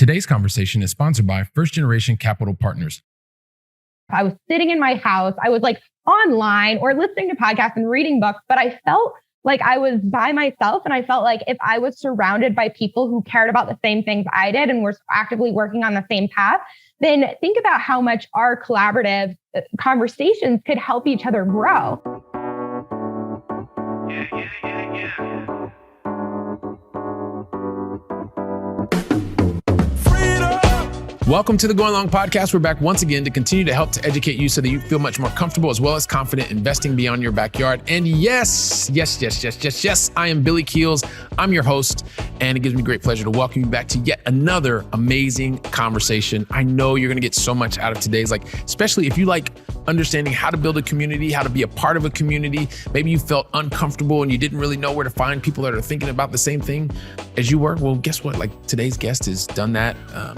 Today's conversation is sponsored by First Generation Capital Partners. I was sitting in my house. I was like online or listening to podcasts and reading books, but I felt like I was by myself. And I felt like if I was surrounded by people who cared about the same things I did and were actively working on the same path, then think about how much our collaborative conversations could help each other grow. Yeah. Welcome to the Going Long Podcast. We're back once again to continue to help to educate you so that you feel much more comfortable as well as confident investing beyond your backyard. And yes, I am Billy Keels. I'm your host, and it gives me great pleasure to welcome you back to yet another amazing conversation. I know you're going to get so much out of today's, especially if you like understanding how to build a community, how to be a part of a community. Maybe you felt uncomfortable and you didn't really know where to find people that are thinking about the same thing as you were. Well, guess what? Today's guest has done that.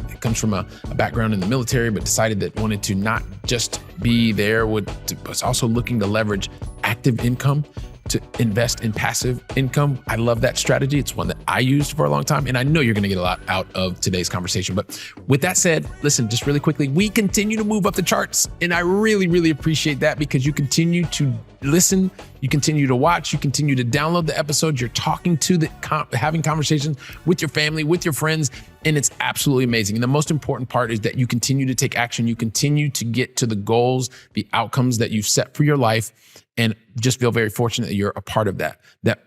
It comes from a background in the military, but decided that wanted to not just be there, was also looking to leverage active income to invest in passive income. I love that strategy. It's one that I used for a long time, and I know you're going to get a lot out of today's conversation. But with that said, listen, just really quickly, we continue to move up the charts, and I really appreciate that because you continue to listen, you continue to watch, you continue to download the episodes, you're talking to having conversations with your family, with your friends, and it's absolutely amazing. And the most important part is that you continue to take action, you continue to get to the goals, the outcomes that you've set for your life, and just feel very fortunate that you're a part of that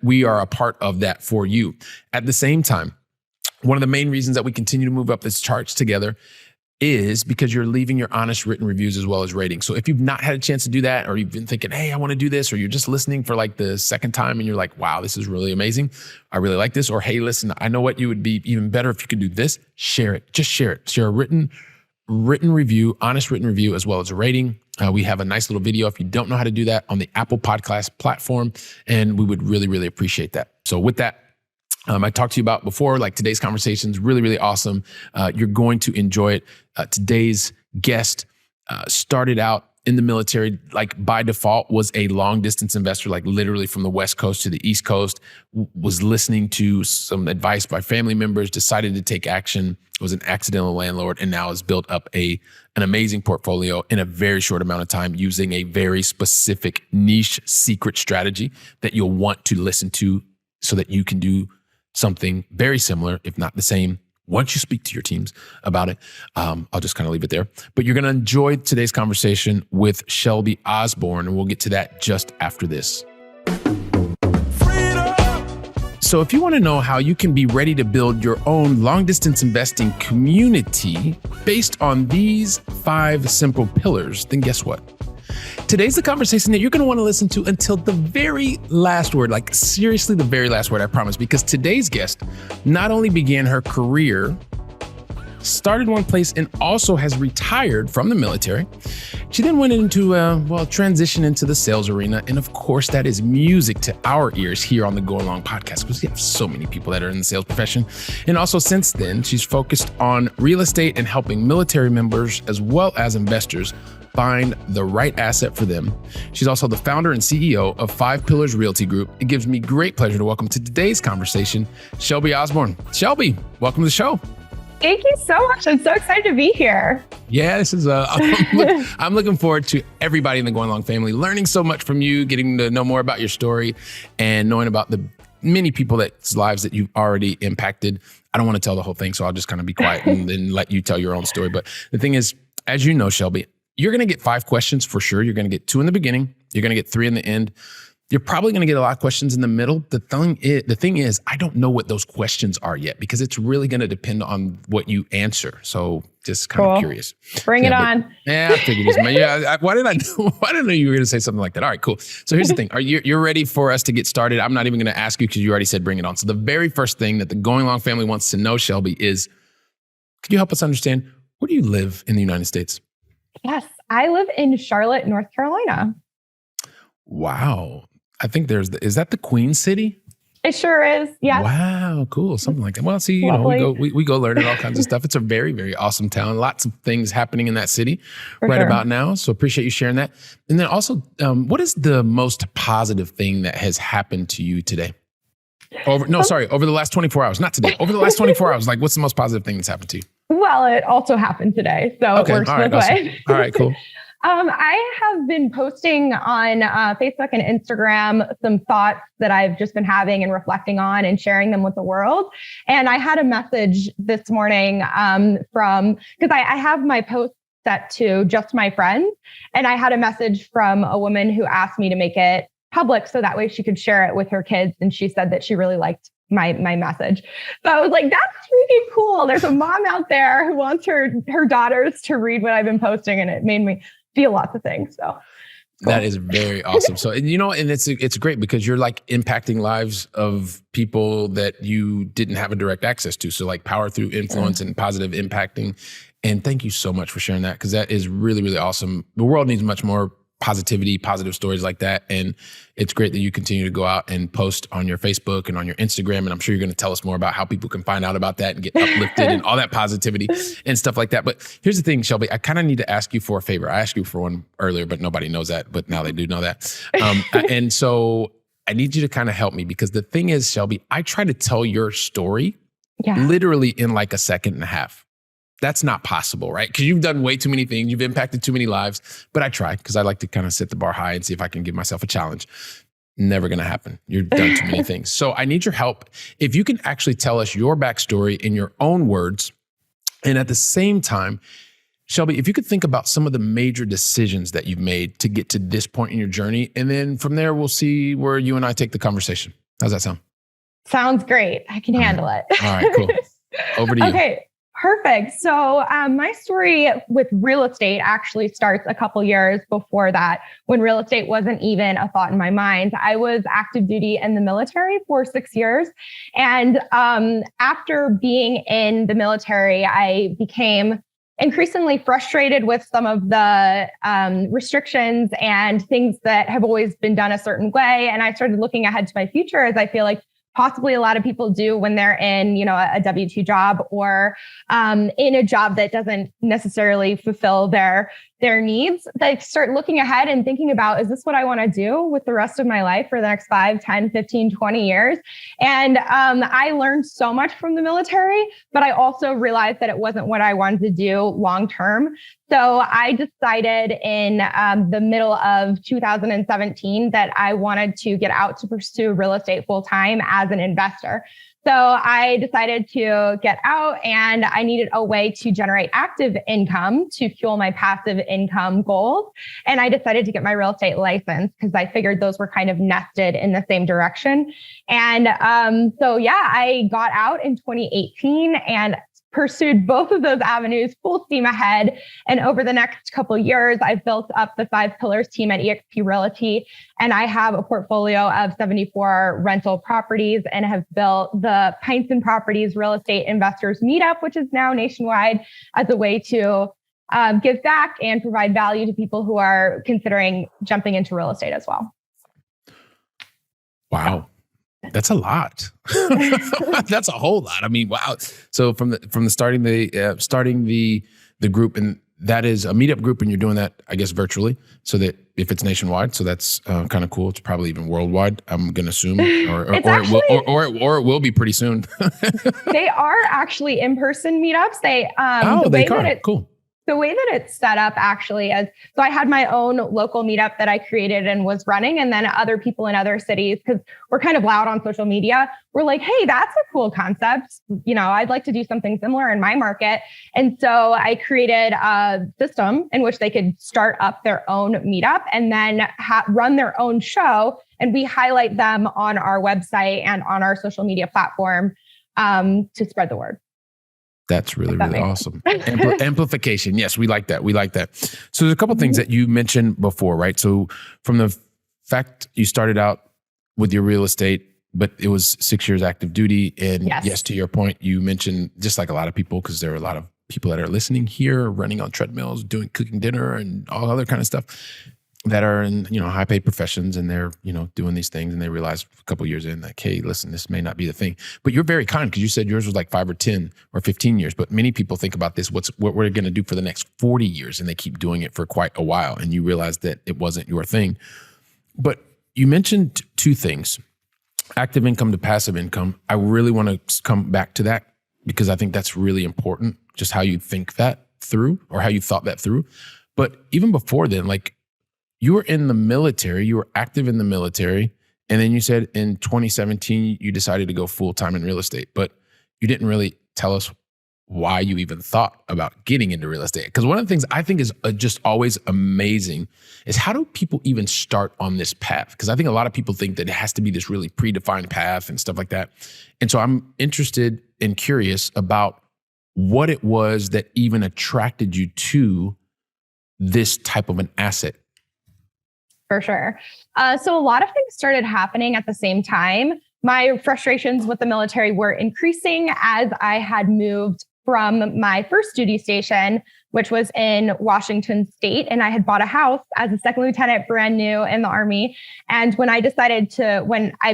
we are a part of that for you. At the same time, one of the main reasons that we continue to move up this charts together is because you're leaving your honest written reviews as well as ratings. So if you've not had a chance to do that, or you've been thinking, hey, I want to do this, or you're just listening for the second time and you're like, wow, this is really amazing. I really like this. Or, hey, listen, I know what you would be even better if you could do this. Share it. Just share it. Share a written review, honest written review, as well as a rating. We have a nice little video if you don't know how to do that on the Apple Podcast platform, and we would really appreciate that. So with that, I talked to you about before, today's conversation is really awesome. You're going to enjoy it. Today's guest started out in the military, by default, was a long distance investor, literally from the West Coast to the East Coast, was listening to some advice by family members, decided to take action, was an accidental landlord, and now has built up an amazing portfolio in a very short amount of time using a very specific niche secret strategy that you'll want to listen to so that you can do something very similar, if not the same, once you speak to your teams about it. I'll just kind of leave it there. But you're going to enjoy today's conversation with Shelby Osborne, and we'll get to that just after this. So if you want to know how you can be ready to build your own long-distance investing community based on these 5 simple pillars, then guess what? Today's the conversation that you're going to want to listen to until the very last word, seriously, the very last word, I promise, because today's guest not only began her career, started one place, and also has retired from the military. She then went into, transition into the sales arena. And of course, that is music to our ears here on the Go Along Podcast, because we have so many people that are in the sales profession. And also since then, she's focused on real estate and helping military members as well as investors find the right asset for them. She's also the founder and CEO of 5 Pillars Realty Group. It gives me great pleasure to welcome to today's conversation, Shelby Osborne. Shelby, welcome to the show. Thank you so much. I'm so excited to be here. Yeah, this is I'm looking forward to everybody in the Going Long family learning so much from you, getting to know more about your story and knowing about the many people's lives that you've already impacted. I don't want to tell the whole thing, so I'll just kind of be quiet and then let you tell your own story. But the thing is, as you know, Shelby, you're going to get 5 questions for sure. You're going to get 2 in the beginning. You're going to get 3 in the end. You're probably going to get a lot of questions in the middle. The thing is, I don't know what those questions are yet because it's really going to depend on what you answer. So just kind of curious. Bring it on. I figured as much. Yeah. Why did I know you were going to say something like that? All right, cool. So here's the thing. You're ready for us to get started? I'm not even going to ask you because you already said bring it on. So the very first thing that the Going Long family wants to know, Shelby, is could you help us understand where do you live in the United States? Yes, I live in Charlotte, North Carolina. Wow. I think is that the Queen City? It sure is. Yeah. Wow. Cool. Something like that. Well, see, we go learning all kinds of stuff. It's a very, very awesome town. Lots of things happening in that city about now. So appreciate you sharing that. And then also, what is the most positive thing that has happened to you today? Over the last 24 hours, not today. Over the last 24 hours, what's the most positive thing that's happened to you? Well, it also happened today, so Okay. it works All right. both Awesome. ways. All right, cool. I have been posting on Facebook and Instagram some thoughts that I've just been having and reflecting on and sharing them with the world. And I had a message this morning because I have my post set to just my friends. And I had a message from a woman who asked me to make it public so that way she could share it with her kids. And she said that she really liked my message. So I was like, that's really cool. There's a mom out there who wants her daughters to read what I've been posting. And it made me feel lots of things. So cool. That is very awesome. So, and it's great because you're like impacting lives of people that you didn't have a direct access to. So like power through influence and positive impacting. And thank you so much for sharing that, because that is really, really awesome. The world needs much more positivity, positive stories like that. And it's great that you continue to go out and post on your Facebook and on your Instagram. And I'm sure you're going to tell us more about how people can find out about that and get uplifted and all that positivity and stuff like that. But here's the thing, Shelby, I kind of need to ask you for a favor. I asked you for one earlier, but nobody knows that. But now they do know that. And so I need you to kind of help me, because the thing is, Shelby, I try to tell your story literally in like a second and a half. That's not possible, right? Because you've done way too many things. You've impacted too many lives. But I try, because I like to kind of set the bar high and see if I can give myself a challenge. Never going to happen. You've done too many things. So I need your help. If you can actually tell us your backstory in your own words, and at the same time, Shelby, if you could think about some of the major decisions that you've made to get to this point in your journey, and then from there, we'll see where you and I take the conversation. How's that sound? Sounds great. I can handle it. All right, cool. Over to you. Okay. Perfect. So my story with real estate actually starts a couple years before that, when real estate wasn't even a thought in my mind. I was active duty in the military for 6 years. And after being in the military, I became increasingly frustrated with some of the restrictions and things that have always been done a certain way. And I started looking ahead to my future, as I feel like possibly a lot of people do when they're in, a W-2 job or in a job that doesn't necessarily fulfill their needs. They start looking ahead and thinking about, is this what I want to do with the rest of my life for the next 5, 10, 15, 20 years? And I learned so much from the military, but I also realized that it wasn't what I wanted to do long-term. So I decided in the middle of 2017 that I wanted to get out to pursue real estate full-time as an investor. So I decided to get out, and I needed a way to generate active income to fuel my passive income goals. And I decided to get my real estate license because I figured those were kind of nested in the same direction. And I got out in 2018 and pursued both of those avenues full steam ahead. And over the next couple of years, I've built up the 5 Pillars team at eXp Realty. And I have a portfolio of 74 rental properties and have built the Pints and Properties Real Estate Investors Meetup, which is now nationwide, as a way to give back and provide value to people who are considering jumping into real estate as well. Wow. That's a lot. That's a whole lot. I mean, wow. So from the starting the group, and that is a meetup group, and you're doing that, I guess, virtually, so that if it's nationwide, so that's kind of cool. It's probably even worldwide, I'm going to assume, or it will be pretty soon. They are actually in-person meetups. Cool. The way that it's set up actually is, so I had my own local meetup that I created and was running, and then other people in other cities, because we're kind of loud on social media, we're like, hey, that's a cool concept. I'd like to do something similar in my market. And so I created a system in which they could start up their own meetup and then run their own show. And we highlight them on our website and on our social media platform to spread the word. That's really, really awesome. Amplification. Yes, we like that. So there's a couple things that you mentioned before, right? So from the fact you started out with your real estate, but it was 6 years active duty. And yes, to your point, you mentioned, just like a lot of people, because there are a lot of people that are listening here, running on treadmills, cooking dinner and all other kind of stuff, that are in, high paid professions, and they're, doing these things, and they realize a couple of years in, like, hey, listen, this may not be the thing. But you're very kind, because you said yours was like 5 or 10 or 15 years. But many people think about this, what we're going to do for the next 40 years, and they keep doing it for quite a while, and you realize that it wasn't your thing. But you mentioned 2 things, active income to passive income. I really want to come back to that. because I think that's really important, just how you think that through or how you thought that through. But even before then, like you were in the military, you were active in the military. And then you said in 2017, you decided to go full-time in real estate, but you didn't really tell us why you even thought about getting into real estate. Because one of the things I think is just always amazing is how do people even start on this path? Because I think a lot of people think that it has to be this really predefined path and stuff like that. And so I'm interested and curious about what it was that even attracted you to this type of an asset. For sure. So a lot of things started happening at the same time. My frustrations with the military were increasing as I had moved from my first duty station, which was in Washington State. And I had bought a house as a second lieutenant, brand new in the Army. And when I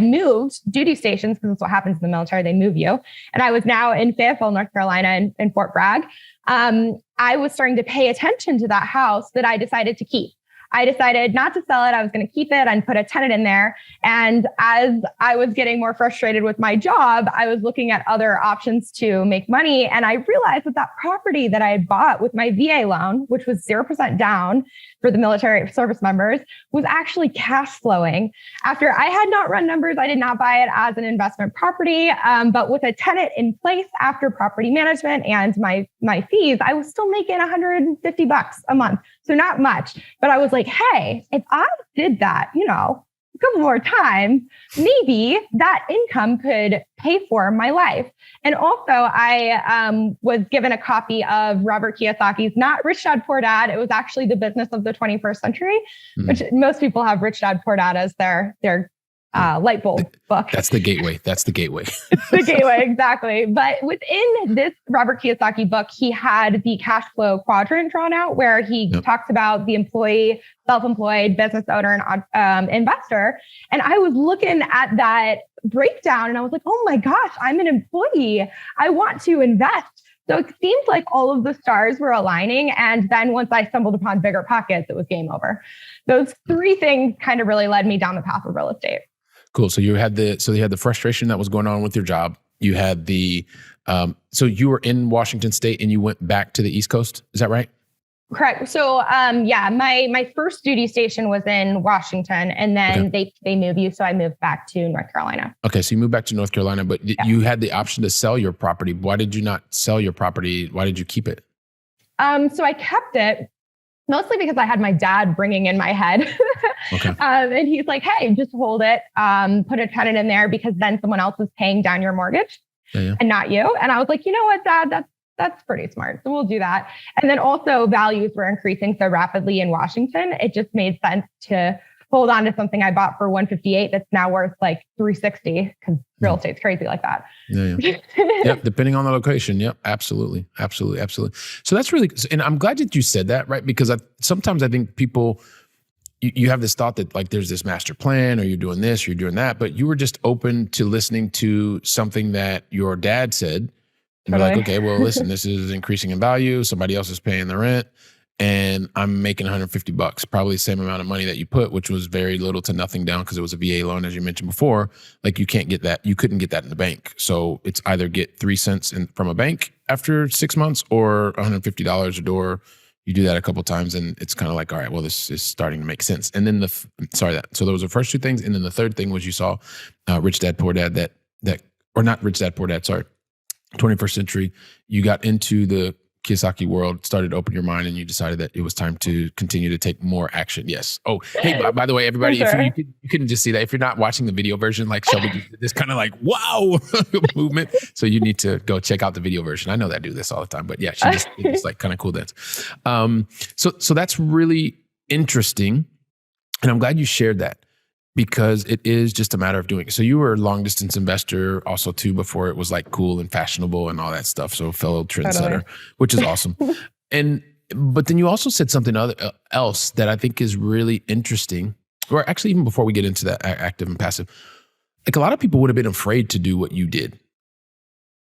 moved duty stations, because that's what happens in the military, they move you. And I was now in Fayetteville, North Carolina, in Fort Bragg. I was starting to pay attention to that house that I decided to keep. I decided not to sell it. I was going to keep it and put a tenant in there. And as I was getting more frustrated with my job, I was looking at other options to make money. And I realized that property that I had bought with my VA loan, which was 0% down for the military service members, was actually cash flowing. After I had not run numbers, I did not buy it as an investment property. But with a tenant in place after property management and my fees, I was still making $150 a month. So not much, but I was like, hey, if I did that, a couple more times, maybe that income could pay for my life. And also I was given a copy of Robert Kiyosaki's, not Rich Dad, Poor Dad. It was actually The Business of the 21st Century, which most people have Rich Dad, Poor Dad as their light bulb book. That's the gateway. It's the gateway, exactly. But within this Robert Kiyosaki book, he had the cash flow quadrant drawn out where he talks about the employee, self-employed, business owner, and investor. And I was looking at that breakdown and I was like, oh my gosh, I'm an employee. I want to invest. So it seemed like all of the stars were aligning. And then once I stumbled upon Bigger Pockets, it was game over. Those three things kind of really led me down the path of real estate. Cool. So you had the frustration that was going on with your job. You had so you were in Washington State and you went back to the East Coast. Is that right? Correct. So, my first duty station was in Washington, and then they move you. So I moved back to North Carolina. Okay. So you moved back to North Carolina, but you had the option to sell your property. Why did you not sell your property? Why did you keep it? So I kept it mostly because I had my dad bringing in my head. Okay. And he's like, hey, just hold it, put a tenant in there because then someone else is paying down your mortgage and not you. And I was like, you know what, Dad, that's pretty smart. So we'll do that. And then also values were increasing so rapidly in Washington. It just made sense to hold on to something I bought for $158 that's now worth like $360 because real estate's crazy like that. Yep, depending on the location. Yep, absolutely. So that's really, and I'm glad that you said that, right? Because sometimes I think people, you have this thought that like there's this master plan or you're doing this, you're doing that, but you were just open to listening to something that your dad said. And you're like, okay, well, listen, this is increasing in value. Somebody else is paying the rent and I'm making $150, probably the same amount of money that you put, which was very little to nothing down because it was a VA loan, as you mentioned before. Like you can't get that. You couldn't get that in the bank. So it's either get 3 cents from a bank after 6 months or $150 a door. You do that a couple of times and it's kind of like, all right, well, this is starting to make sense. And then so those were the first two things. And then the third thing was you saw Rich Dad, Poor Dad or not Rich Dad, Poor Dad, sorry. 21st Century, you got into the Kiyosaki world, started to open your mind, and you decided that it was time to continue to take more action. Yes. Oh, hey, by the way, everybody, if you couldn't just see that, if you're not watching the video version, like Shelby did this kind of like, wow, movement. So you need to go check out the video version. I know that I do this all the time, but yeah, she just did this like kind of cool dance. So that's really interesting. And I'm glad you shared that. Because it is just a matter of doing it. So you were a long distance investor also too before it was like cool and fashionable and all that stuff. So fellow trendsetter, which is awesome. But then you also said something else that I think is really interesting, or actually even before we get into that active and passive, like a lot of people would have been afraid to do what you did.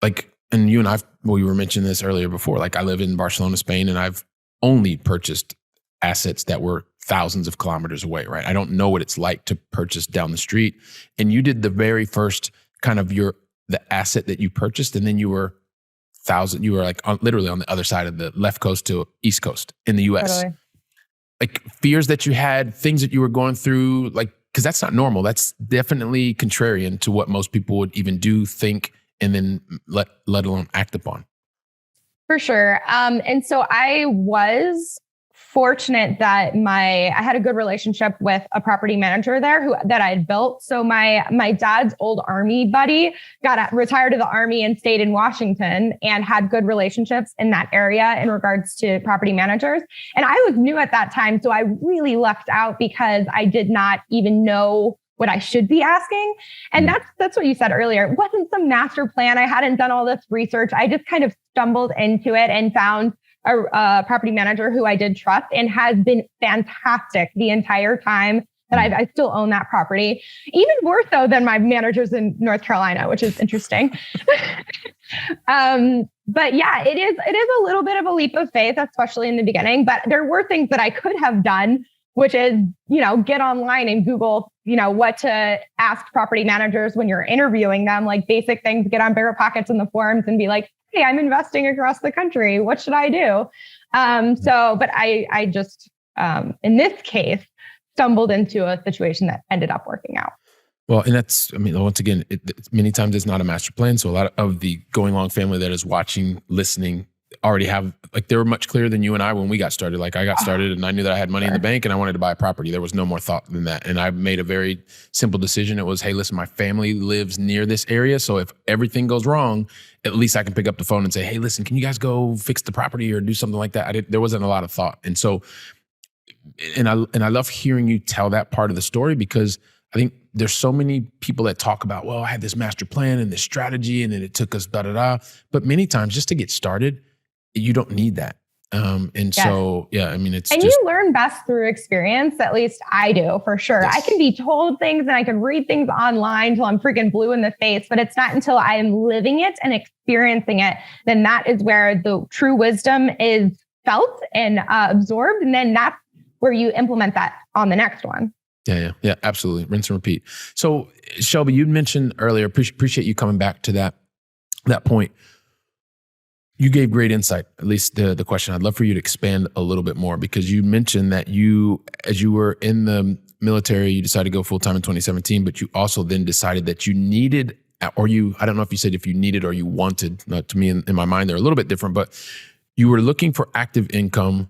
Like, and you and we were mentioning this earlier before, like I live in Barcelona, Spain, and I've only purchased assets that were thousands of kilometers away, right? I don't know what it's like to purchase down the street. And you did the very first kind of the asset that you purchased, and then you were you were like literally on the other side of the left coast to East Coast in the US. Totally. Like fears that you had, things that you were going through, like, because that's not normal. That's definitely contrarian to what most people would even do, think, and then let alone act upon. For sure. And so I was fortunate that I had a good relationship with a property manager there that I had built. So my dad's old Army buddy retired to the Army and stayed in Washington and had good relationships in that area in regards to property managers. And I was new at that time. So I really lucked out because I did not even know what I should be asking. And that's what you said earlier. It wasn't some master plan. I hadn't done all this research. I just kind of stumbled into it and found a property manager who I did trust and has been fantastic the entire time that I still own that property, even more so than my managers in North Carolina, which is interesting. But yeah, it is a little bit of a leap of faith, especially in the beginning, but there were things that I could have done, which is, get online and Google, what to ask property managers when you're interviewing them, like basic things, get on BiggerPockets in the forums and be like, hey, I'm investing across the country. What should I do? But I just, in this case, stumbled into a situation that ended up working out. Well, and that's, once again, many times it's not a master plan. So a lot of the Going Long family that is watching, listening, already have, like, they were much clearer than you and I when we got started. Like, I got started and I knew that I had money in the bank and I wanted to buy a property. There was no more thought than that. And I made a very simple decision. It was, hey, listen, my family lives near this area. So if everything goes wrong, at least I can pick up the phone and say, hey, listen, can you guys go fix the property or do something like that? There wasn't a lot of thought. And so, and I love hearing you tell that part of the story, because I think there's so many people that talk about, well, I had this master plan and this strategy and then it took us da-da-da. But many times just to get started, you don't need that. So, yeah, it's and you learn best through experience. At least I do, for sure. Yes. I can be told things and I can read things online till I'm freaking blue in the face, but it's not until I am living it and experiencing it, then that is where the true wisdom is felt and absorbed. And then that's where you implement that on the next one. Yeah, absolutely. Rinse and repeat. So Shelby, you mentioned earlier, appreciate you coming back to that point. You gave great insight, at least the question. I'd love for you to expand a little bit more, because you mentioned that as you were in the military, you decided to go full-time in 2017, but you also then decided that you needed, I don't know if you said if you needed or you wanted, to me in my mind, they're a little bit different, but you were looking for active income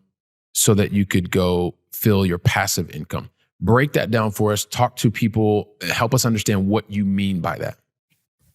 so that you could go fill your passive income. Break that down for us. Talk to people, help us understand what you mean by that.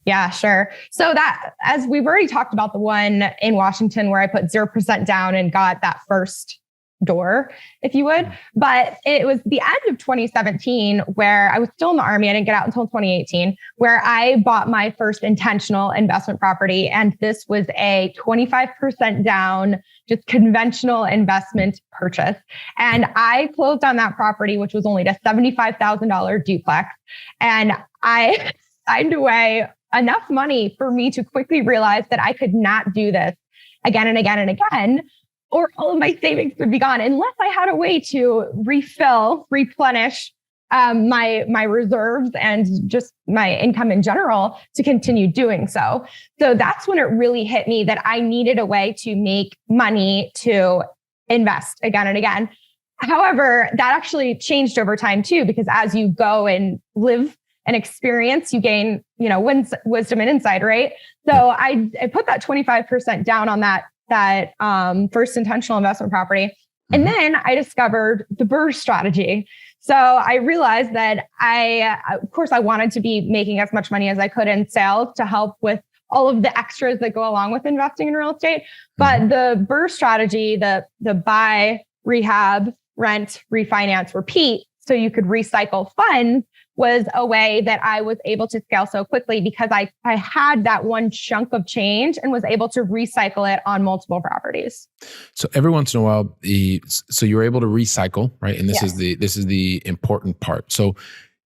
Yeah, sure. So that, as we've already talked about, the one in Washington where I put 0% down and got that first door, if you would. But it was the end of 2017 where I was still in the Army. I didn't get out until 2018, where I bought my first intentional investment property. And this was a 25% down, just conventional investment purchase. And I closed on that property, which was only a $75,000 duplex. And I signed away enough money for me to quickly realize that I could not do this again and again and again, or all of my savings would be gone unless I had a way to replenish my reserves and just my income in general to continue doing so. So that's when it really hit me that I needed a way to make money to invest again and again. However, that actually changed over time too, because as you go and live and experience, you gain, wisdom and insight, right? So I put that 25% down on that first intentional investment property. And then I discovered the BRRRR strategy. So I realized that of course, I wanted to be making as much money as I could in sales to help with all of the extras that go along with investing in real estate. But the BRRRR strategy, the buy, rehab, rent, refinance, repeat, so you could recycle funds, was a way that I was able to scale so quickly because I had that one chunk of change and was able to recycle it on multiple properties. So every once in a while, so you're able to recycle, right? And this is the important part. So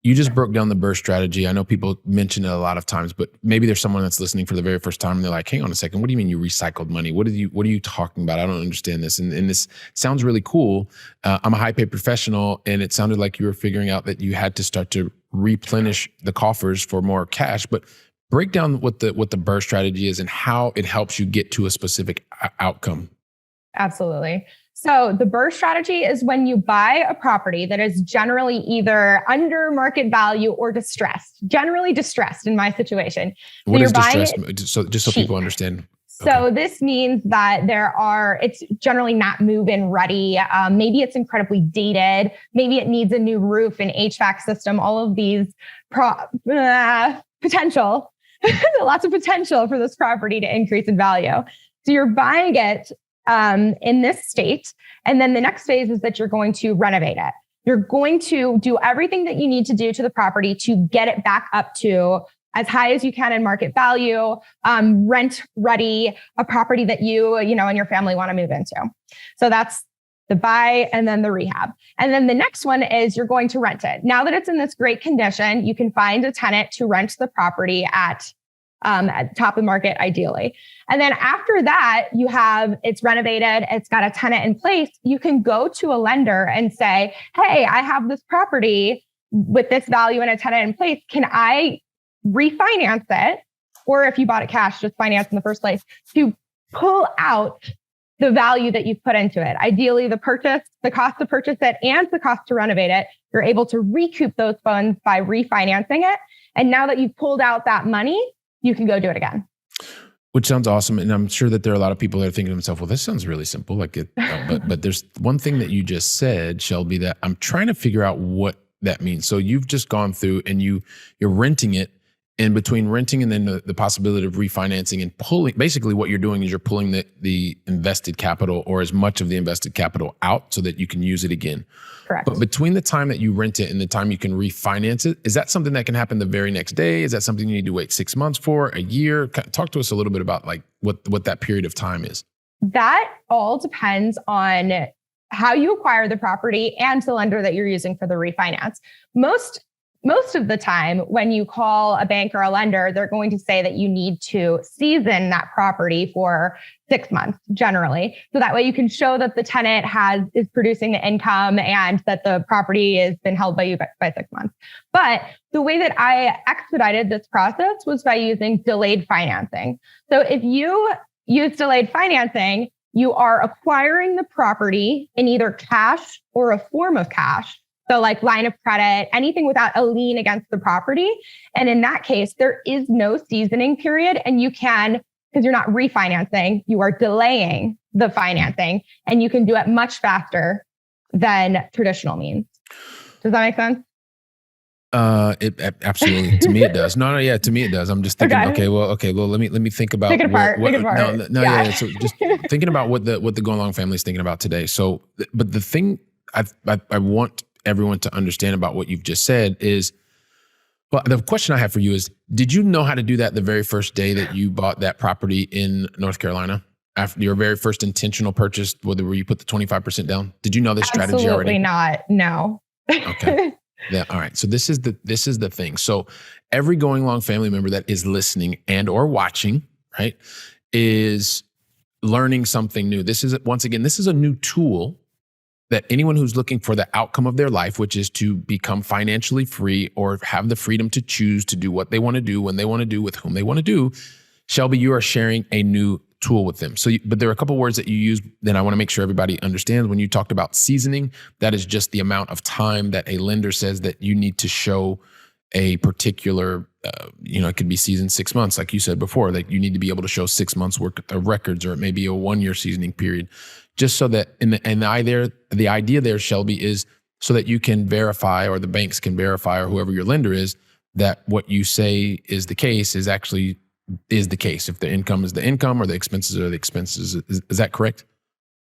you just broke down the BRRRR strategy. I know people mention it a lot of times, but maybe there's someone that's listening for the very first time and they're like, hang on a second, what do you mean you recycled money? What are you talking about? I don't understand this. And this sounds really cool. I'm a high paid professional, and it sounded like you were figuring out that you had to start to replenish the coffers for more cash, but Break down what the BRRRR strategy is and how it helps you get to a specific outcome. Absolutely. So the BRRRR strategy is when you buy a property that is generally either under market value or distressed, generally distressed in my situation. What is distressed? So just so people understand. So this means that it's generally not move-in ready. Maybe it's incredibly dated. Maybe it needs a new roof and HVAC system. All of these potential, lots of potential for this property to increase in value. So you're buying it in this state. And then the next phase is that you're going to renovate it. You're going to do everything that you need to do to the property to get it back up to as high as you can in market value, rent ready, a property that you and your family want to move into. So that's the buy and then the rehab. And then the next one is you're going to rent it. Now that it's in this great condition, you can find a tenant to rent the property at top of market, ideally. And then after that, it's renovated, it's got a tenant in place. You can go to a lender and say, hey, I have this property with this value and a tenant in place. Can I refinance it? Or if you bought it cash, just finance in the first place to pull out the value that you've put into it. Ideally, the cost to purchase it and the cost to renovate it, you're able to recoup those funds by refinancing it. And now that you've pulled out that money, you can go do it again. Which sounds awesome. And I'm sure that there are a lot of people that are thinking to themselves, well, this sounds really simple. But there's one thing that you just said, Shelby, that I'm trying to figure out what that means. So you've just gone through and you're renting it. And between renting and then the possibility of refinancing and pulling, basically what you're doing is you're pulling the invested capital or as much of the invested capital out so that you can use it again. Correct. But between the time that you rent it and the time you can refinance it, is that something that can happen the very next day? Is that something you need to wait 6 months for, a year? Talk to us a little bit about what that period of time is. That all depends on how you acquire the property and the lender that you're using for the refinance. Most of the time, when you call a bank or a lender, they're going to say that you need to season that property for 6 months, generally. So that way you can show that the tenant is producing the income and that the property has been held by you by 6 months. But the way that I expedited this process was by using delayed financing. So if you use delayed financing, you are acquiring the property in either cash or a form of cash. So like line of credit, anything without a lien against the property. And in that case, there is no seasoning period. And you can, because you're not refinancing, you are delaying the financing and you can do it much faster than traditional means. Does that make sense? It absolutely, to me it does. No, yeah, to me it does. I'm just thinking, okay, well, let me think about Take it apart. Yeah. So just thinking about what the Go Along family is thinking about today. So, but the thing I want everyone to understand about what you've just said is, well, the question I have for you is, did you know how to do that the very first day that you bought that property in North Carolina? After your very first intentional purchase, where you put the 25% down? Did you know this strategy already? Absolutely not. No. Okay. Yeah. All right. So this is the thing. So every Going Along family member that is listening and or watching, right, is learning something new. This is a new tool that anyone who's looking for the outcome of their life, which is to become financially free or have the freedom to choose to do what they want to do, when they want to do, with whom they want to do. Shelby, you are sharing a new tool with them. So, but there are a couple words that you use that I want to make sure everybody understands. When you talked about seasoning, that is just the amount of time that a lender says that you need to show a particular, it could be seasoned 6 months, like you said before, like you need to be able to show 6 months worth of records, or it may be a 1 year seasoning period, just so that, the idea there, Shelby, is so that you can verify, or the banks can verify, or whoever your lender is, that what you say is the case is actually is the case. If the income is the income or the expenses are the expenses. Is that correct?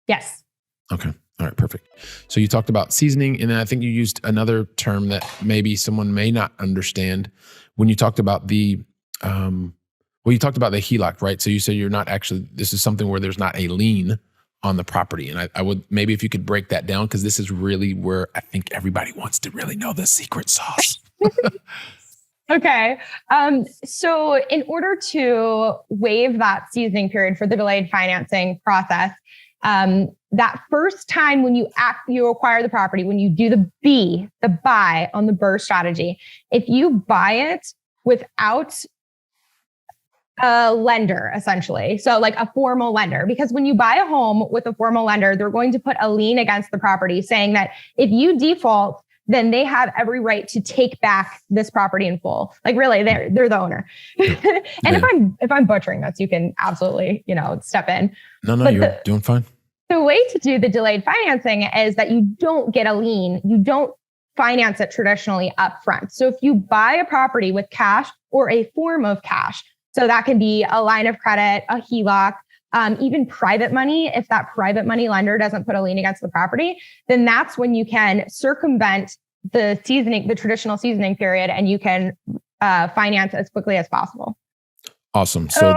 Yes. Okay. All right, perfect. So you talked about seasoning, and then I think you used another term that maybe someone may not understand when you talked about the HELOC, right? So you said this is something where there's not a lien on the property. And I would, maybe if you could break that down, because this is really where I think everybody wants to really know the secret sauce. Okay. So in order to waive that seasoning period for the delayed financing process, that first time when you acquire the property, when you do the buy on the BRRRR strategy, if you buy it without a lender, essentially. So like a formal lender, because when you buy a home with a formal lender, they're going to put a lien against the property saying that if you default, then they have every right to take back this property in full. Like really, they're the owner. And if I'm butchering this, you can absolutely, step in. No, you're doing fine. The way to do the delayed financing is that you don't get a lien. You don't finance it traditionally upfront. So if you buy a property with cash or a form of cash, so that can be a line of credit, a HELOC, even private money. If that private money lender doesn't put a lien against the property, then that's when you can circumvent the traditional seasoning period, and you can finance as quickly as possible. Awesome. So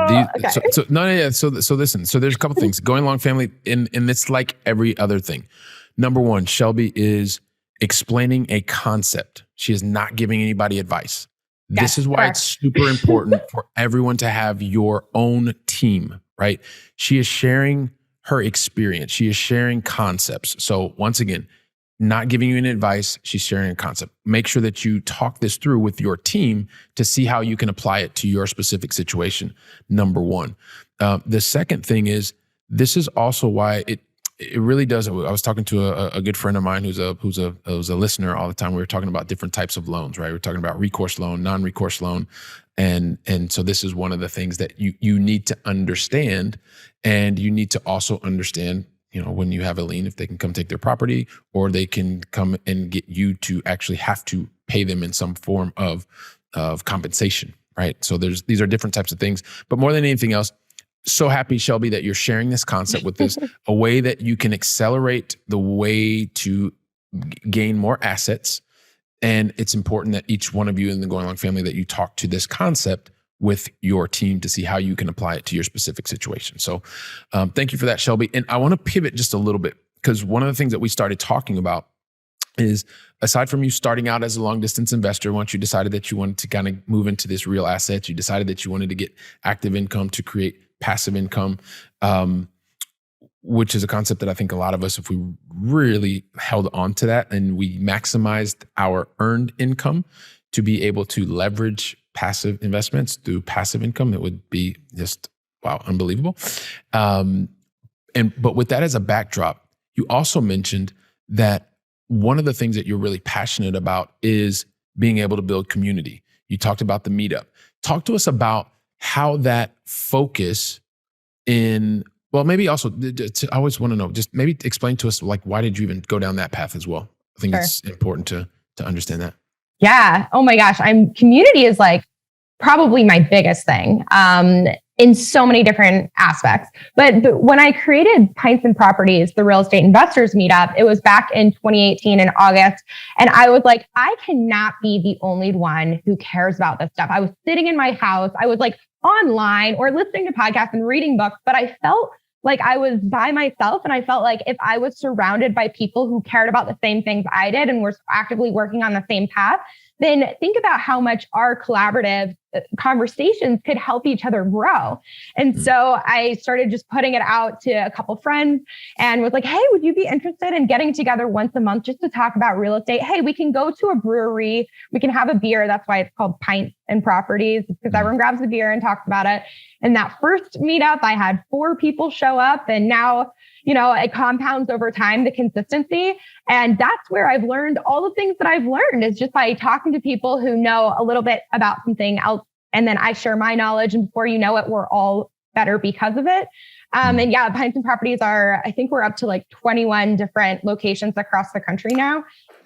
listen. So there's a couple things going along, family, and it's like every other thing. Number one, Shelby is explaining a concept. She is not giving anybody advice. This is why it's super important for everyone to have your own team, right? She is sharing her experience. She is sharing concepts. So once again, not giving you any advice, she's sharing a concept. Make sure that you talk this through with your team to see how you can apply it to your specific situation, number one. The second thing is, this is also why it really does. I was talking to a good friend of mine who's a listener all the time. We were talking about different types of loans, right? We're talking about recourse loan, non-recourse loan. And so this is one of the things that you need to understand, and you need to also understand, when you have a lien, if they can come take their property, or they can come and get you to actually have to pay them in some form of compensation, right? So these are different types of things. But more than anything else, so happy, Shelby, that you're sharing this concept with us, a way that you can accelerate the way to gain more assets. And it's important that each one of you in the Going Along family, that you talk to this concept with your team to see how you can apply it to your specific situation. So thank you for that, Shelby. And I want to pivot just a little bit, because one of the things that we started talking about is, aside from you starting out as a long distance investor, once you decided that you wanted to kind of move into this real asset, you decided that you wanted to get active income to create passive income, which is a concept that I think a lot of us, if we really held on to that and we maximized our earned income to be able to leverage passive investments through passive income, it would be just, wow, unbelievable. But with that as a backdrop, you also mentioned that one of the things that you're really passionate about is being able to build community. You talked about the meetup. Talk to us about how that focus maybe also, I always want to know, just maybe explain to us, like, why did you even go down that path as well? I think it's important to understand that. Yeah. Oh my gosh. Community is like probably my biggest thing in so many different aspects. But when I created Pints and Properties, the real estate investors meetup, it was back in 2018 in August. And I was like, I cannot be the only one who cares about this stuff. I was sitting in my house. I was like online or listening to podcasts and reading books, but I felt like I was by myself. And I felt like if I was surrounded by people who cared about the same things I did and were actively working on the same path, then think about how much our collaborative conversations could help each other grow. And so I started just putting it out to a couple friends and was like, hey, would you be interested in getting together once a month just to talk about real estate? Hey, we can go to a brewery. We can have a beer. That's why it's called Pints and Properties, because everyone grabs a beer and talks about it. And that first meetup, I had 4 people show up, and now, it compounds over time, the consistency. And that's where I've learned all the things that I've learned, is just by talking to people who know a little bit about something else. And then I share my knowledge, and before you know it, we're all better because of it. And yeah, Pints and Properties I think we're up to like 21 different locations across the country now.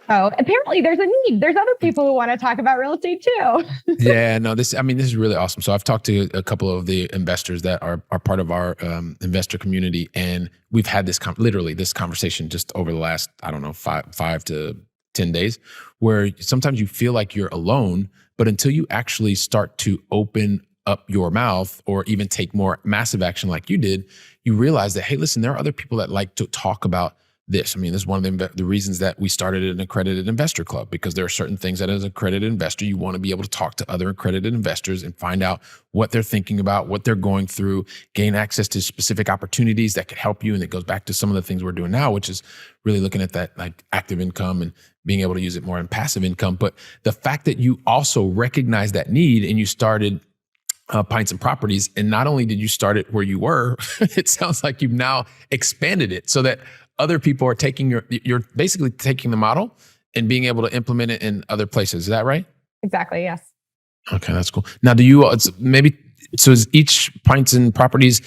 So apparently there's a need. There's other people who want to talk about real estate too. Yeah, no, this is really awesome. So I've talked to a couple of the investors that are part of our investor community, and we've had this conversation just over the last, 5 to 10 days, where sometimes you feel like you're alone, but until you actually start to open up your mouth or even take more massive action like you did, you realize that, hey, listen, there are other people that like to talk about this. This is one of the reasons that we started an accredited investor club, because there are certain things that as an accredited investor, you want to be able to talk to other accredited investors and find out what they're thinking about, what they're going through, gain access to specific opportunities that could help you. And it goes back to some of the things we're doing now, which is really looking at that like active income and being able to use it more in passive income. But the fact that you also recognize that need and you started Pints and Properties. And not only did you start it where you were, it sounds like you've now expanded it so that other people are you're basically taking the model and being able to implement it in other places. Is that right? Exactly. Yes. Okay, that's cool. Now, is each Pints and Properties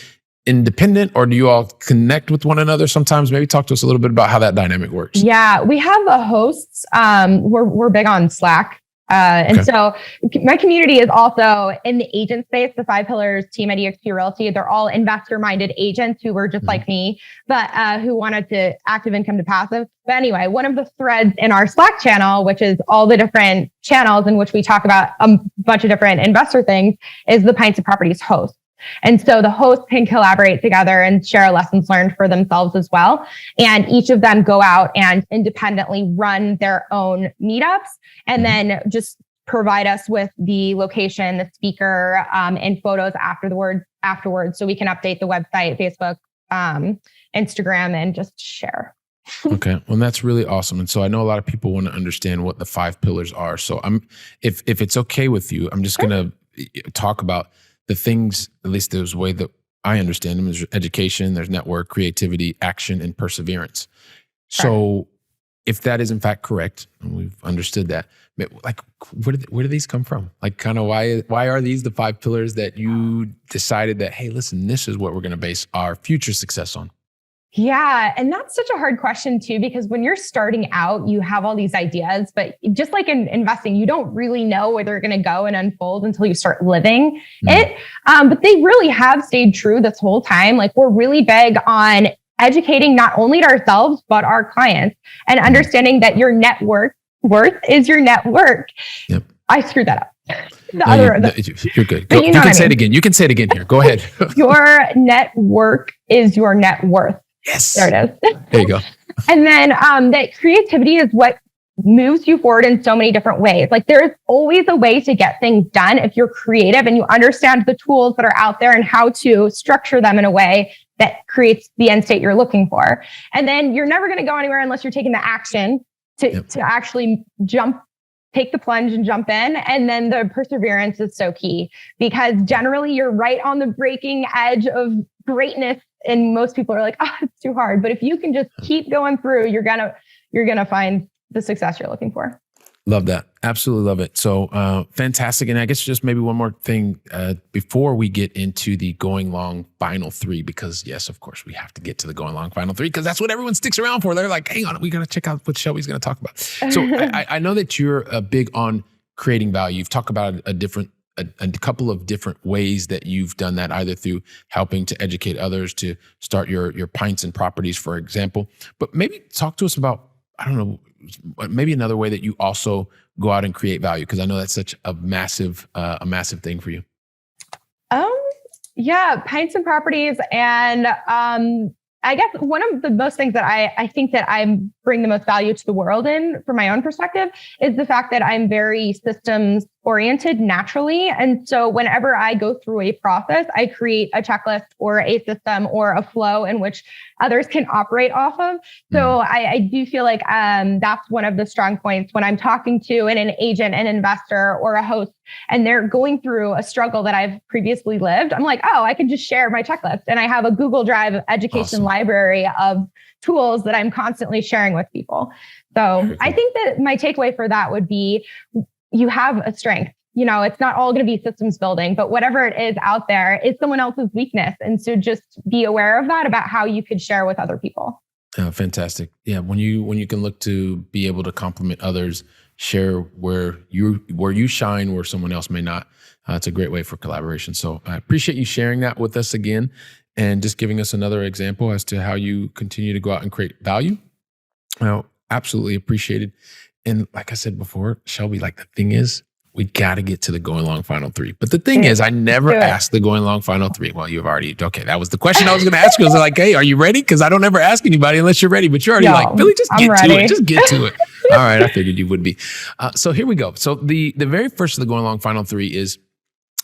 independent, or do you all connect with one another sometimes? Maybe talk to us a little bit about how that dynamic works. Yeah, we have hosts. We're big on Slack. And so my community is also in the agent space, the 5 Pillars team at eXp Realty. They're all investor-minded agents who were just like me, but who wanted to active income to passive. But anyway, one of the threads in our Slack channel, which is all the different channels in which we talk about a bunch of different investor things, is the Pints and Properties host. And so the hosts can collaborate together and share lessons learned for themselves as well. And each of them go out and independently run their own meetups and then just provide us with the location, the speaker, and photos afterwards. So we can update the website, Facebook, Instagram, and just share. Okay. Well, that's really awesome. And so I know a lot of people want to understand what the 5 pillars are. So if it's okay with you, I'm just going to talk about the things, at least there's a way that I understand them. There's education, there's network, creativity, action, and perseverance. So if that is in fact correct, and we've understood that, like where do these come from? Like kind of why are these the 5 pillars that you decided that, hey, listen, this is what we're going to base our future success on? Yeah. And that's such a hard question too, because when you're starting out, you have all these ideas, but just like in investing, you don't really know where they're going to go and unfold until you start living it. But they really have stayed true this whole time. Like we're really big on educating not only ourselves, but our clients and understanding that your net worth is your net worth. Yep. I screwed that up. You're good. You can say it again. You can say it again here. Go ahead. Your net worth is your net worth. Yes. There it is. There you go. And then that creativity is what moves you forward in so many different ways. Like there is always a way to get things done if you're creative and you understand the tools that are out there and how to structure them in a way that creates the end state you're looking for. And then you're never going to go anywhere unless you're taking the action to actually take the plunge and jump in. And then the perseverance is so key because generally you're right on the breaking edge of greatness. And most people are like, oh, it's too hard. But if you can just keep going through, you're gonna find the success you're looking for. Love that. Absolutely love it. So fantastic. And I guess just maybe one more thing before we get into the going long final 3, because yes, of course, we have to get to the going long final 3 because that's what everyone sticks around for. They're like, hang on, we got to check out what Shelby's going to talk about. So I know that you're big on creating value. You've talked about a couple of different ways that you've done that, either through helping to educate others to start your Pints and Properties, for example. But maybe talk to us about, I don't know, maybe another way that you also go out and create value, because I know that's such a massive thing for you. Yeah, Pints and Properties, and I guess one of the most things that I think that I bring the most value to the world in, from my own perspective, is the fact that I'm very systems oriented naturally. And so whenever I go through a process, I create a checklist or a system or a flow in which others can operate off of. So I do feel like that's one of the strong points when I'm talking to an agent, an investor, or a host, and they're going through a struggle that I've previously lived. I'm like, oh, I can just share my checklist. And I have a Google Drive education library of tools that I'm constantly sharing with people. So I think that my takeaway for that would be, you have a strength. You know, it's not all going to be systems building, but whatever it is out there is someone else's weakness. And so just be aware of that, about how you could share with other people. Fantastic. Yeah. When you can look to be able to complement others, share where you shine, where someone else may not. It's a great way for collaboration. So I appreciate you sharing that with us again and just giving us another example as to how you continue to go out and create value. Absolutely appreciated. And like I said before, Shelby, like the thing is, we got to get to the going long final 3. But the thing is, I never asked the going long final 3. Well, you've already, okay, that was the question I was going to ask you. I was like, hey, are you ready? Because I don't ever ask anybody unless you're ready. But you're already like, Billy, just get to it. Just get to it. All right, I figured you would be. So here we go. So the very first of the going long final 3 is,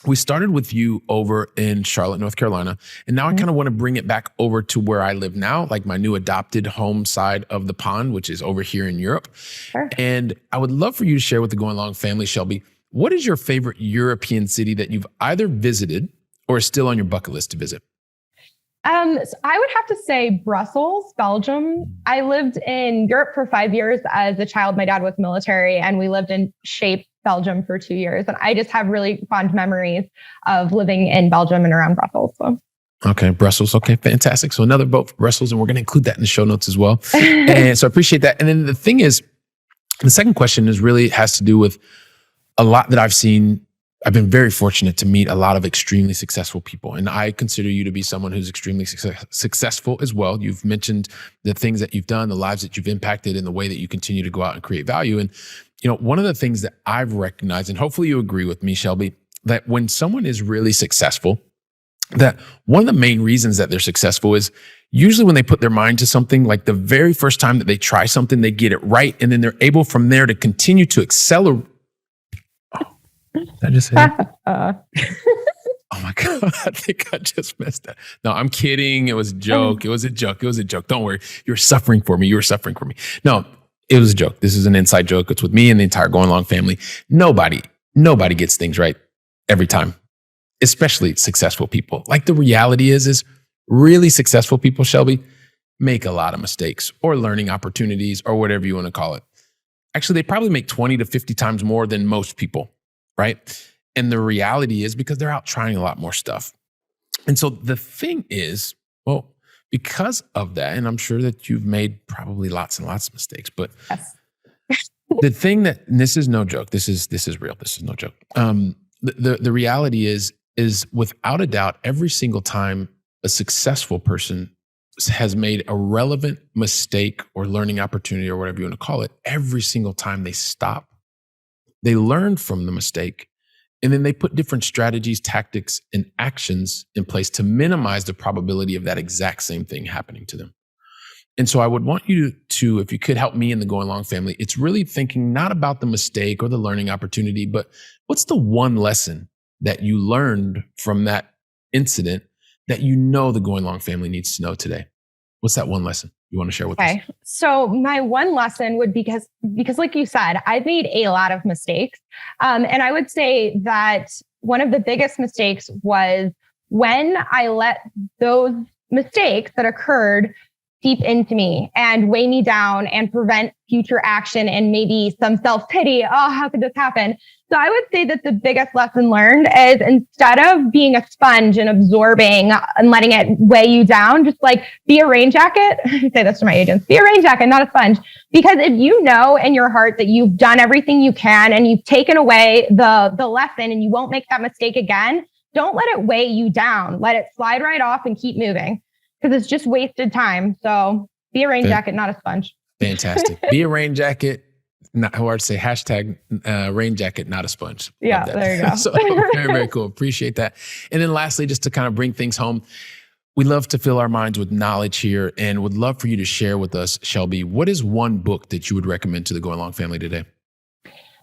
we started with you over in Charlotte, North Carolina, and now I kind of want to bring it back over to where I live now, like my new adopted home side of the pond, which is over here in Europe. Sure. And I would love for you to share with the Going Long family, Shelby, What is your favorite European city that you've either visited or is still on your bucket list to visit? So I would have to say Brussels, Belgium. I lived in Europe for 5 years as a child. My dad was military, and we lived in Shape, Belgium for 2 years. And I just have really fond memories of living in Belgium and around Brussels. So. Okay, Brussels. Okay, fantastic. So another vote for Brussels, and we're going to include that in the show notes as well. And so I appreciate that. And then the thing is, the second question is really has to do with a lot that I've seen. I've been very fortunate to meet a lot of extremely successful people. And I consider you to be someone who's extremely successful as well. You've mentioned the things that you've done, the lives that you've impacted, and the way that you continue to go out and create value. And, one of the things that I've recognized, and hopefully you agree with me, Shelby, that when someone is really successful, that one of the main reasons that they're successful is usually when they put their mind to something, like the very first time that they try something, they get it right. And then they're able from there to continue to accelerate. Did I just say that? Oh my God, I think I just messed that. No, I'm kidding. It was a joke. It was a joke. It was a joke. Don't worry. You're suffering for me. You were suffering for me. No, it was a joke. This is an inside joke. It's with me and the entire Going Long family. Nobody gets things right every time, especially successful people. Like the reality is really successful people, Shelby, make a lot of mistakes or learning opportunities or whatever you want to call it. Actually, they probably make 20 to 50 times more than most people. Right. And the reality is because they're out trying a lot more stuff. And so the thing is, well, because of that, and I'm sure that you've made probably lots and lots of mistakes, but yes. The thing that, and this is no joke, this is real, this is no joke. The reality is without a doubt, every single time a successful person has made a relevant mistake or learning opportunity or whatever you want to call it, every single time they stop, they learn from the mistake, and then they put different strategies, tactics, and actions in place to minimize the probability of that exact same thing happening to them. And so I would want you to, if you could help me in the Going Long family, it's really thinking not about the mistake or the learning opportunity, but what's the one lesson that you learned from that incident that the Going Long family needs to know today? What's that one lesson you want to share with us? Okay. So my one lesson would be because like you said, I've made a lot of mistakes. And I would say that one of the biggest mistakes was when I let those mistakes that occurred seep into me and weigh me down and prevent future action and maybe some self-pity. Oh, how could this happen? So I would say that the biggest lesson learned is instead of being a sponge and absorbing and letting it weigh you down, just like be a rain jacket. I say this to my agents, be a rain jacket, not a sponge. Because if you know in your heart that you've done everything you can and you've taken away the lesson and you won't make that mistake again, don't let it weigh you down. Let it slide right off and keep moving because it's just wasted time. So be a rain jacket, not a sponge. Fantastic. Be a rain jacket. Not hard to say, hashtag rain jacket, not a sponge. Yeah, there you go. So very, very cool. Appreciate that. And then lastly, just to kind of bring things home, we love to fill our minds with knowledge here and would love for you to share with us, Shelby, what is one book that you would recommend to the Going Long family today?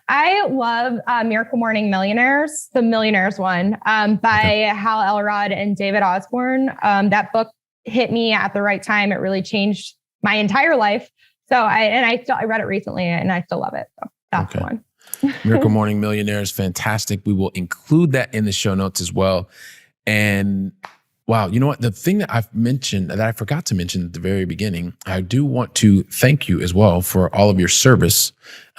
I love Miracle Morning Millionaires, the Millionaires one by Hal Elrod and David Osborne. That book hit me at the right time. It really changed my entire life. So I read it recently and I still love it. So that's the one. Miracle Morning Millionaires, fantastic. We will include that in the show notes as well. And wow, you know what? The thing that I've mentioned that I forgot to mention at the very beginning, I do want to thank you as well for all of your service.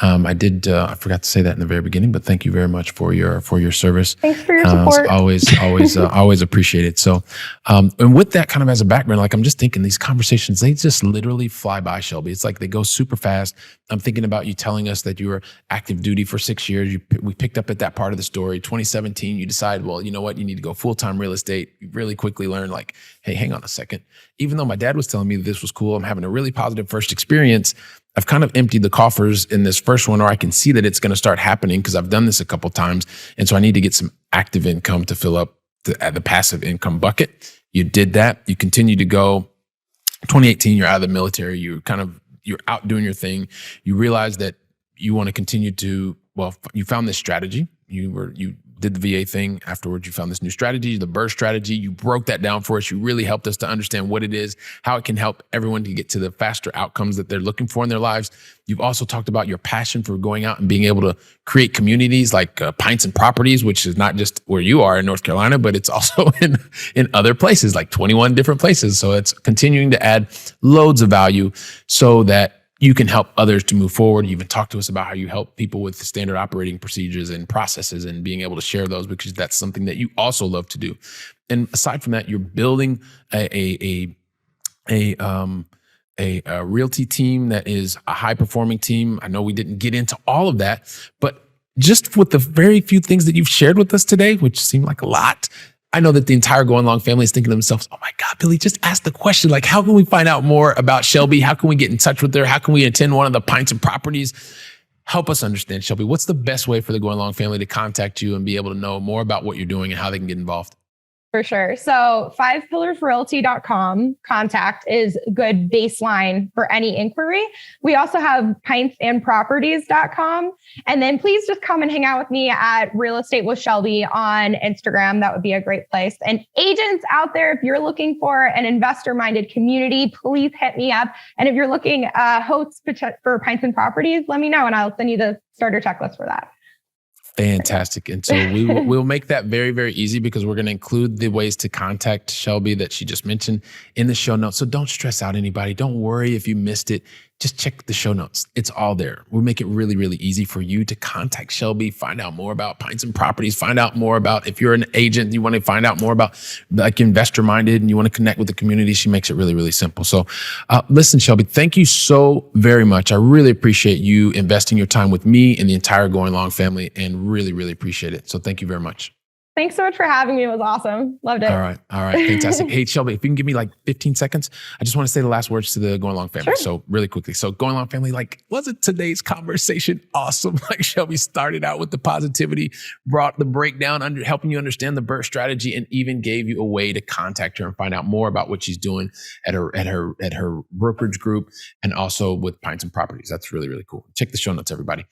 I forgot to say that in the very beginning, but thank you very much for your service. Thanks for your support. Always appreciate it. So, and with that kind of as a background, like I'm just thinking these conversations, they just literally fly by, Shelby. It's like they go super fast. I'm thinking about you telling us that you were active duty for 6 years. We picked up at that part of the story. 2017, you decide, well, you know what? You need to go full-time real estate. You really quickly learn like, hey, hang on a second. Even though my dad was telling me that this was cool, I'm having a really positive first experience. I've kind of emptied the coffers in this first one, or I can see that it's going to start happening because I've done this a couple times. And so I need to get some active income to fill up the passive income bucket. You did that. You continue to go. 2018, you're out of the military. You're out doing your thing. You realize that you want to continue to, well, you found this strategy. You did the VA thing. Afterwards, you found this new strategy, the BRRRR strategy. You broke that down for us. You really helped us to understand what it is, how it can help everyone to get to the faster outcomes that they're looking for in their lives. You've also talked about your passion for going out and being able to create communities like Pints and Properties, which is not just where you are in North Carolina, but it's also in other places, like 21 different places. So it's continuing to add loads of value so that you can help others to move forward. You even talked to us about how you help people with the standard operating procedures and processes and being able to share those, because that's something that you also love to do. And aside from that, you're building a realty team that is a high performing team. I know we didn't get into all of that, but just with the very few things that you've shared with us today, which seem like a lot, I know that the entire Going Long family is thinking to themselves, oh my God, Billy, just ask the question. Like, how can we find out more about Shelby? How can we get in touch with her? How can we attend one of the Pints and Properties? Help us understand, Shelby. What's the best way for the Going Long family to contact you and be able to know more about what you're doing and how they can get involved? For sure. So fivepillarsrealty.com contact is a good baseline for any inquiry. We also have pintsandproperties.com. And then please just come and hang out with me at Real Estate with Shelby on Instagram. That would be a great place. And agents out there, if you're looking for an investor-minded community, please hit me up. And if you're looking hosts for Pints and Properties, let me know and I'll send you the starter checklist for that. Fantastic. And so we'll make that very, very easy, because we're going to include the ways to contact Shelby that she just mentioned in the show notes. So don't stress out anybody. Don't worry if you missed it. Just check the show notes. It's all there. We'll make it really, really easy for you to contact Shelby, find out more about Pints and Properties, find out more about, if you're an agent, you want to find out more about like investor minded and you want to connect with the community. She makes it really, really simple. So listen, Shelby, thank you so very much. I really appreciate you investing your time with me and the entire Going Long family, and really, really appreciate it. So thank you very much. Thanks so much for having me. It was awesome. Loved it. All right. Fantastic. Hey, Shelby, if you can give me like 15 seconds, I just want to say the last words to the Going Long family. Sure. So really quickly. So Going Long family, like, wasn't today's conversation awesome? Like, Shelby started out with the positivity, brought the breakdown, helping you understand the BRRRR strategy, and even gave you a way to contact her and find out more about what she's doing at her brokerage group, and also with Pints and Properties. That's really, really cool. Check the show notes, everybody.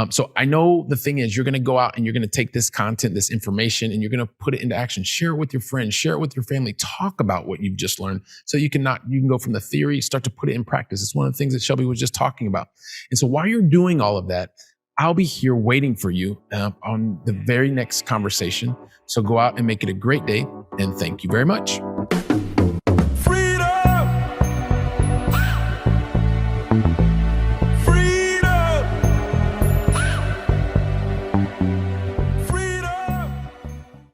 So I know the thing is, you're going to go out and you're going to take this content, this information, and you're going to put it into action. Share it with your friends, share it with your family, talk about what you've just learned, so you can go from the theory, start to put it in practice. It's one of the things that Shelby was just talking about. And so while you're doing all of that, I'll be here waiting for you on the very next conversation. So go out and make it a great day. And thank you very much.